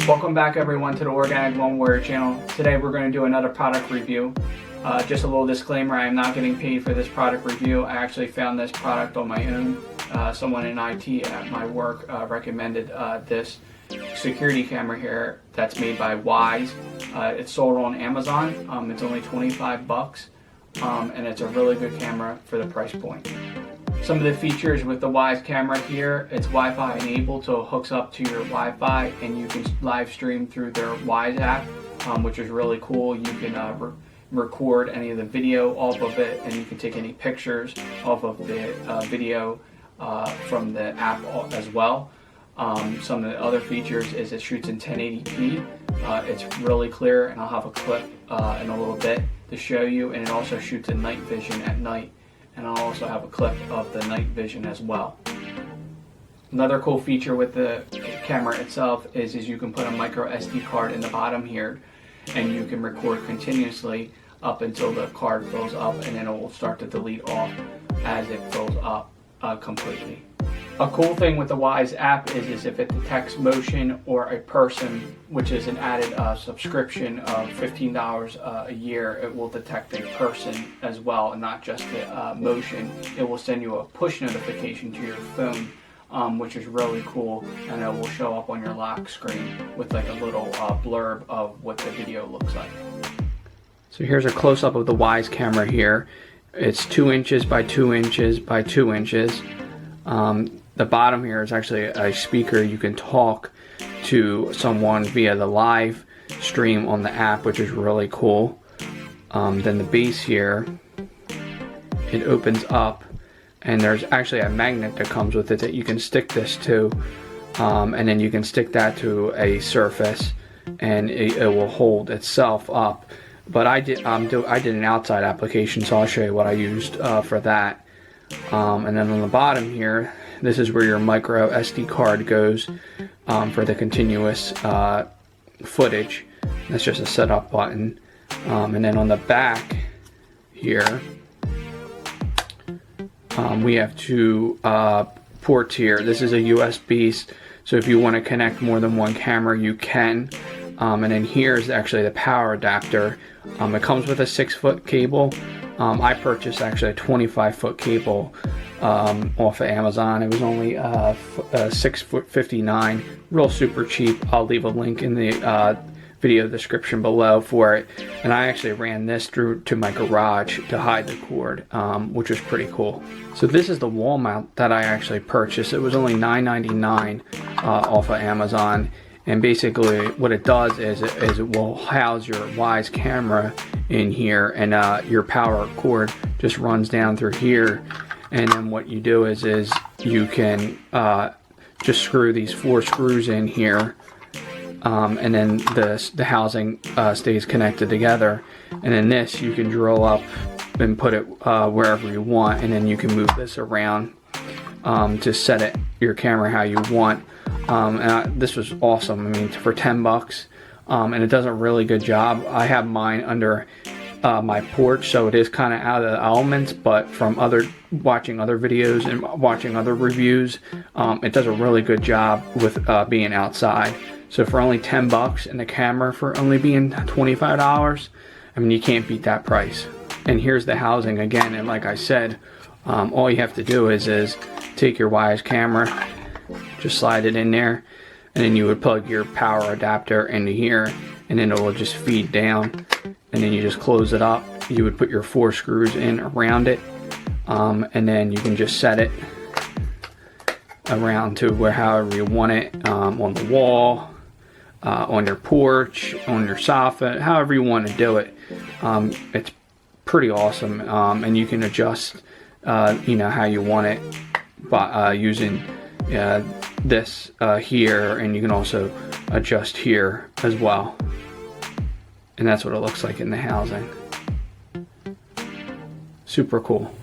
Welcome back everyone to the Organic One Warrior channel. Today we're going to do another product review. Just a little disclaimer, I am not getting paid for this product review. I actually found this product on my own. Someone in IT at my work recommended this security camera here that's made by Wyze. It's sold on Amazon. It's only 25 bucks and it's a really good camera for the price point. Some of the features with the Wyze camera here, it's Wi-Fi enabled, so it hooks up to your Wi-Fi and you can live stream through their Wyze app, which is really cool. You can record any of the video off of it, and you can take any pictures off of the video from the app as well. Some of the other features is it shoots in 1080p. It's really clear, and I'll have a clip in a little bit to show you, and it also shoots in night vision at night. And I'll also have a clip of the night vision as well. Another cool feature with the camera itself is you can put a micro SD card in the bottom here, and you can record continuously up until the card fills up, and then it will start to delete off as it fills up completely. A cool thing with the Wyze app is if it detects motion or a person, which is an added subscription of $15 a year, it will detect a person as well, and not just the motion. It will send you a push notification to your phone, which is really cool, and it will show up on your lock screen with like a little blurb of what the video looks like. So here's a close-up of the Wyze camera here. It's 2 inches by 2 inches by 2 inches. The bottom here is actually a speaker. You can talk to someone via the live stream on the app, which is really cool. Then the base here, it opens up, and there's actually a magnet that comes with it that you can stick this to, and then you can stick that to a surface, and it will hold itself up. But I did an outside application, so I'll show you what I used for that. And then on the bottom here, this is where your micro SD card goes for the continuous footage. That's just a setup button. And then on the back here, we have 2 ports here. This is a USB, so if you want to connect more than one camera, you can. And then here's actually the power adapter. It comes with a 6-foot cable. I purchased actually a 25-foot cable off of Amazon. It was only $6.59, real super cheap. I'll leave a link in the video description below for it. And I actually ran this through to my garage to hide the cord, which was pretty cool. So this is the wall mount that I actually purchased. It was only $9.99 off of Amazon. And basically what it does is it will house your Wyze camera in here, and your power cord just runs down through here. And then what you do is you can just screw these 4 screws in here, and then the housing stays connected together. And then this you can drill up and put it wherever you want, and then you can move this around to set your camera how you want. This was awesome. I mean, for 10 bucks, and it does a really good job. I have mine under my porch, so it is kind of out of the elements, but from watching other videos and watching other reviews, it does a really good job with being outside. So for only 10 bucks and the camera for only being $25, I mean, you can't beat that price. And here's the housing again, and like I said, all you have to do is take your Wyze camera, just slide it in there, and then you would plug your power adapter into here, and then it will just feed down, and then you just close it up. You would put your 4 screws in around it, and then you can just set it around to however you want it, on the wall, on your porch, on your sofa, however you want to do it. It's pretty awesome, and you can adjust how you want it by using this here, and you can also adjust here as well. And that's what it looks like in the housing. Super cool.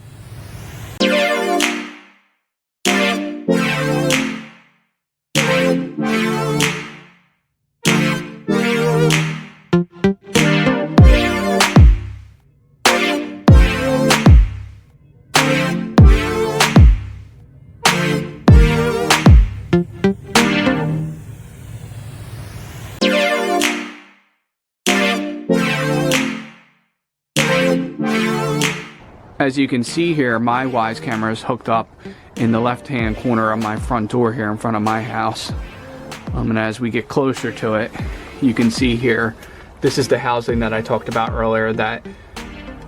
As you can see here, my Wyze camera is hooked up in the left-hand corner of my front door here in front of my house. And as we get closer to it, you can see here, this is the housing that I talked about earlier that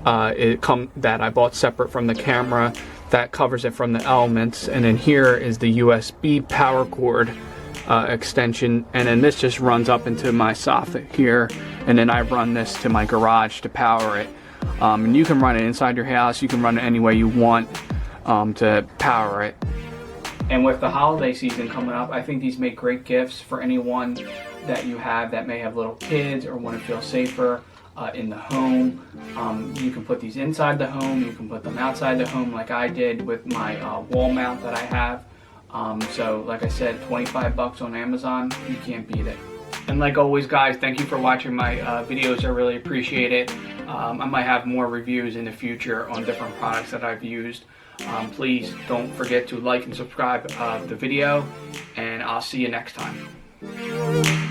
that I bought separate from the camera, that covers it from the elements. And then here is the USB power cord extension, and then this just runs up into my soffit here, and then I run this to my garage to power it. And you can run it inside your house, you can run it any way you want to power it. And with the holiday season coming up, I think these make great gifts for anyone that you have that may have little kids or want to feel safer in the home. You can put these inside the home, you can put them outside the home like I did with my wall mount that I have. So like I said, 25 bucks on Amazon, you can't beat it. And like always guys, thank you for watching my videos, I really appreciate it. I might have more reviews in the future on different products that I've used. Please don't forget to like and subscribe the video, and I'll see you next time.